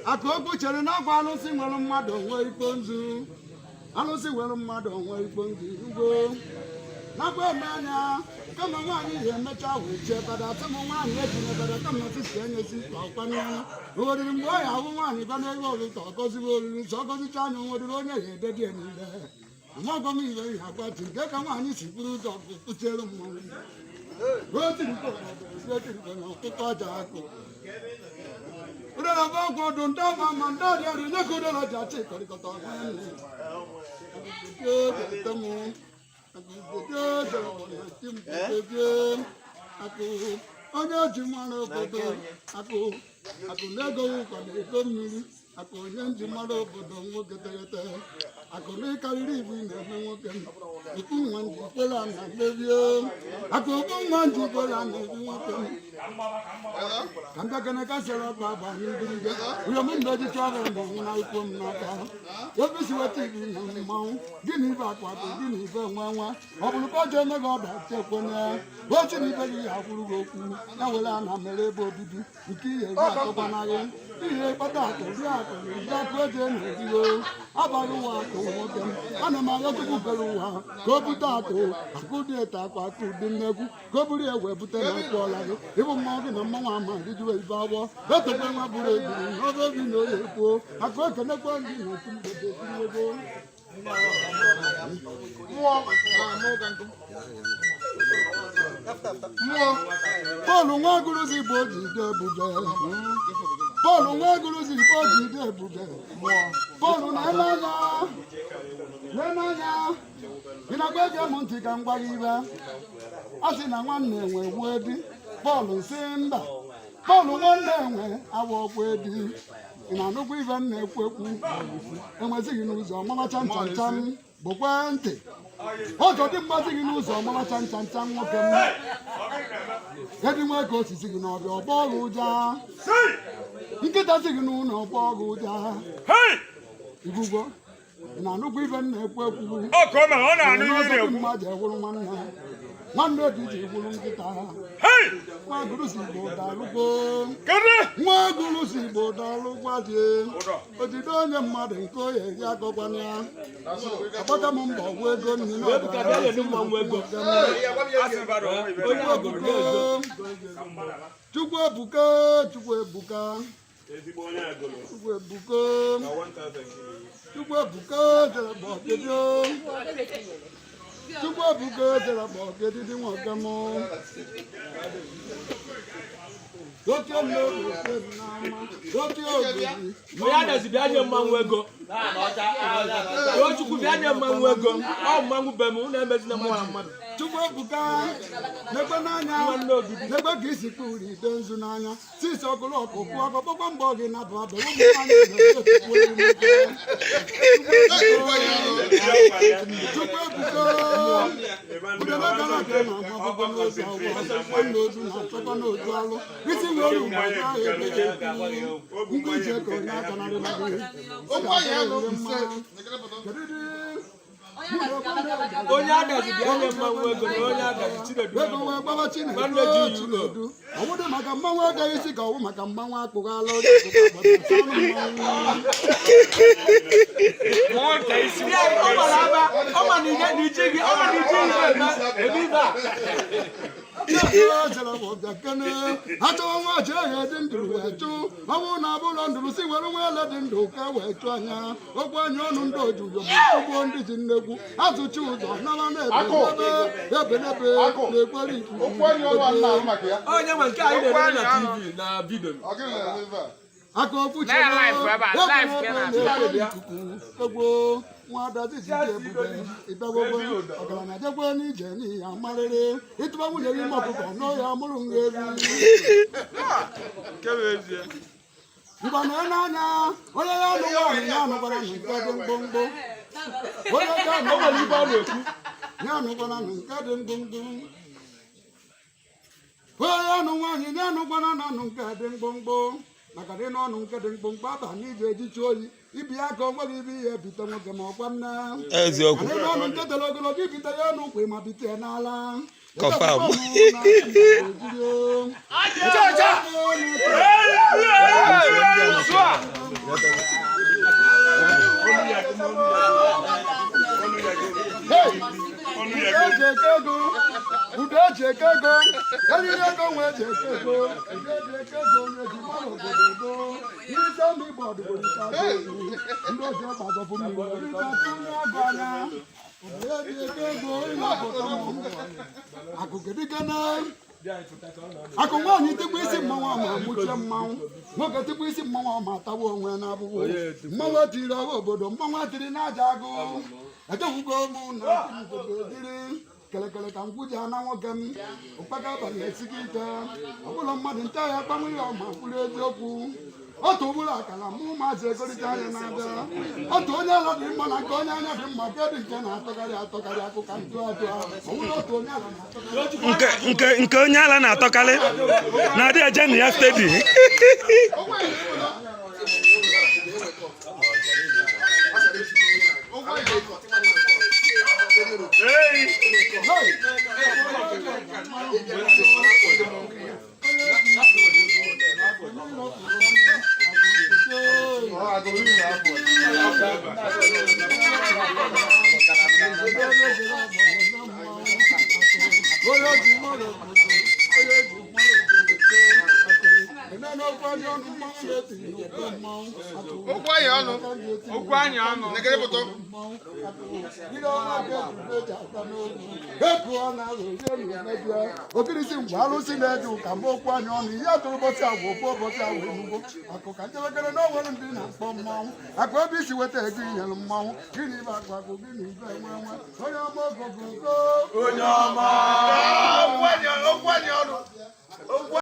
Akoko chere na gwa alụsị nwere mmadụ onwe ikpo nzu. Alụsị nwere mmadụ onwe ikpo nzu ugo. Na gwa anya kama nwaanyị ihe emecha wee chee bada atụmụ nwaanyị ejine bada kama sisi enye si ọkwanye. Oweriri mgbe ọ ya ahụ nwaanyị ba n'ebe ọlụta ọgọziwe oriri nsọ ọgọzicha anya nweriri onye ya ededi niile. Amaghị m ihe ihe agwati nke ka nwaanyị si bụrụ ụzọ kpụchere mmanwụ. Ọkụkọ aja akụ. Udara bagwo donda mama ndari ari nyako dala jache karikata ngani. Aku onye jimaro bodo aku nego kwa nego mmiri aku onye jimaro bodo nwoke tegete aku ne kariri ibu na nwoke iku nwanji kwela na levio aku nwanji kwela na nwoke kanda kana kasara baba ndinge uyo mundo ji chaga ndo na iku mnaka yobisi wati na mau gini ba kwa gini ba nwanwa obulu ko je me go da chekona wati ni beli ya furu goku na wela na mere bo bibi nki ye ya to banaye ihe pata to ya to ya ko je ni dio abaru wa ko wote ana ma yo ku belu wa ko buta to akudi eta kwa ku dinegu ko buri ewe buta na ko la ibu mo bi na mo ama di ju iba wo beto pe ma buru ebi no be bi no epo akọ kene ko ndi no tum de de dinegu Paul nwa guruzi boji de buje. Paul nwa guruzi boji de buje. Paul na nanya. Ina gbeje monti ka ngwa ibe. Asi na nwanne enwe wedi. Paul nsi mba. Paul nwanne enwe awo wedi. Ina nukwu ibe na-ekwu ekwu. Enwezighị n'ụzọ mama cham bụkwa ntị. Ojo dị mgbazi gị n'ụzọ mama cham nwoke m. Edi nwe ka osisi gị n'ọbịa ọgbọ ọgụ ụja. Nkịta si gị n'ụlọ ọgbọ ọgụ ụja. Ibugo na nnukwu ibe na-ekwu ekwu. Mmadụ ewuru nwanne. Nwanne obi ji gwuru nkịta. Nwa gurusi Igbo dalụgwo. Nwa gurusi Igbo dalụgwa dị. Ojide onye mmadụ nke oye eri agọgwana ya. Agbaka m mbọ gwụ ego nri Chukwu ebuka. Chukwu ebuka jere bụ ọgedidi nwoke m. Oke mmiri n'ama, oke obodo. Ya na bịa nye mmanwụ ego. Chukwu bịa nye mmanwụ ego. Ọ mmanwụ be m na-emezina mmadụ. Chukwu ebuka nekwe n'anya nekwe ka isi kpuri ide nzu n'anya sisi ọkụlụ ọkụkụ ọkpọkpọ mbọ gị na bụ abụ Chukwu ebuka udemekana ka na agbakọ n'ozu ọgwụ n'ozu na achọkọ n'ozu alụ isi nwere ugbo ndị ije ka onye aka narịla gị onye adazi bịa nye mmanwụ ego na onye adazi Chinedu ọ bụrụ maka mmanwụ ego isi ka ọ bụ maka mmanwụ akpụghala achọwa nwa ji ahịa dị ndụ wee chụ ọ bụrụ na abụlọ ndụrụ si were nwa ele dị ndụ ka wee chụ anya okwu anya ọnụ ndị ojuyo ugbo ndị ji nnekwu azụchi ụzọ nara na-ebelebe na-ekwere ikuku aka okwu chere egwu nwa adazi ji ebube ịbịagwogwe ọgaranya jegwe n'ije n'ihi amarịrị ịtụba nwunye gị ime ọkụkọ n'ohi amụrụ nwa ebi ngwa na n'anya onye ya anụ nwaanyị ya anụkwara na nke dị mgbomgbo onye ya anụkwara na nke dị mgbomgbo onye ya anụ nwaanyị ya anụkwara na nke dị mgbomgbo maka dị n'ọnụ nke dị mkpụmkpụ aba na iji ejichi oyi ibi ya ka o nweghị ibe ihe ebite nwoke ma ọkwa nne eziokwu dị n'ọnụ nke toro ogologo ibite ya ọnụ ukwe ma bite ya n'ala Confirm. akụ nwaanyị tikwa isi mmanwụ ama mụchie mmanwụ nwoke tikwa isi mmanwụ ama atawa onwe na abụghị mmanwụ etiri ọha obodo mmanwụ etiri n'aja agụ ejekwugo m na obodo dịrị kelekele ka m kwuji ana nwoke m ụkpaka abalị esighị ike ọbụla mmadụ nte ya kpanwe ya ọma kwuru eziokwu otu ụgbụrụ akara mụ maazị egorita anya na-abịa otu onye ala dị mma na nke onye anya dị mma nke dị nke na-atọkarị atọkarị akụka ntụ atụ ọbụla otu onye ala na-atọkarị nke onye ala na-atọkarị na-adị eje na ya stedi okirisi ngwa alụsị na-eji ụka mgbe okwu anya ọnụ ihe atụrụ ụbọchị agwa ofu ụbọchị agwa enugbo akụ ka njebekere na onwere ndị na-akpọ mmanwụ akụ ebe isi weta ego inyere mmanwụ gịnị ibe akụ akụ gịnị ibe nwe onye ọma ogogogo onye ọma